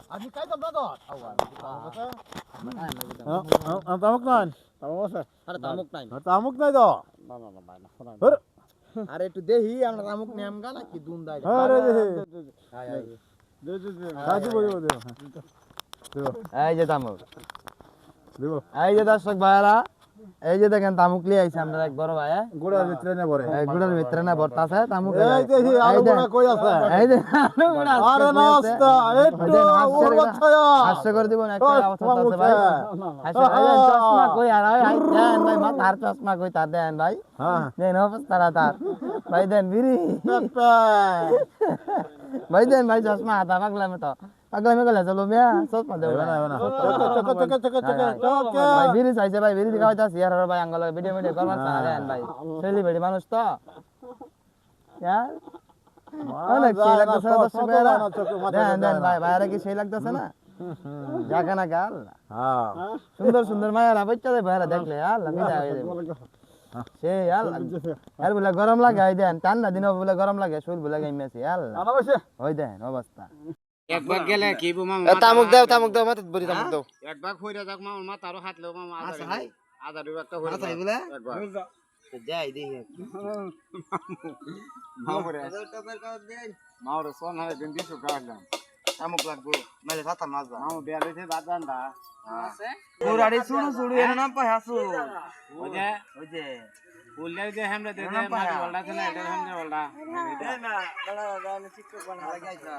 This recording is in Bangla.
Ani काय जमला तो তামুক নাই তামুক আছে আরে তামুক নাই তামুক নাই তো আরে একটু দেখি আমরা তামুক নিয়াম গা নাকি দুন দাই আরে দে সাজু বলে দে এই যে তামুক দেব এই যে দর্শক ভাইরা এই যে দেখেন তামুক লিয়ে আইছে আমরা এক বড় ভাই গোড়ার ভিতরে না পড়ে এই গুড়ার ভিতরে না ভর্তা আছে তামুক এই দেখি আলু গুড়া কই আছে এই যে আলু গুড়া আরে নাস্তা একটু ওর বাচ্চায়া হাস্য করে দিব না একটা অবস্থা আছে ভাই হাস্য এই চশমা কই আর এই দেন ভাই মাথার চশমা কই তা দেন ভাই হ্যাঁ দেন অবস্থাটা তার ভাই দেন বিড়ি ভাই দেন ভাই চশমা হাতা পাগলামে তো পাগলামে গেলে চলো মিয়া চশমা দেব না ভাই বিড়ি চাইছে ভাই বিড়ি খাওয়াইতাছি আর ভাই আঙ্গল ভিডিও করবার চান দেন ভাই সেলিব্রিটি মানুষ তো यार অনেক সেই লাগতেছে না দর্শক ভাইরা দেন দেন ভাই ভাইরা কি সেই লাগতেছে না জায়গা না গাল হ্যাঁ সুন্দর সুন্দর মায়েরা বাচ্চা দেয় ভাইরা দেখলে আল্লাহ মিলা হয়ে যাবে সে আর বলে গরম লাগে এই দেন ঠান্ডা দিন বলে গরম লাগে শরীর বলে গাইমেছে আল্লাহ ওই দেন অবস্থা এক ভাগ গেলে কি মামা তামুক দাও মাথা বড়ি তামুক দাও এক ভাগ হইরা যাক মামা মাথা আরো হাত লেও মামা আচ্ছা ভাই আধা দুই একটা হইরা আচ্ছা এগুলা এক ভাগ যাই দেখি মামরে মামরে সোন হয় গন্ডি শুকালাম তামুক লাগবো নালে ভাতা মাজবা মামা বিয়া দিতে বাদ জানদা আছে পুরাড়ি সুড়ু সুড়ু এর নাম পাই হাসু ওই যে বললে যে আমরা দে দে মাটি বলটা ছিল এটা আমরা বলটা না দাঁড়া দাঁড়া আমি ঠিক করে বানা লাগাইছা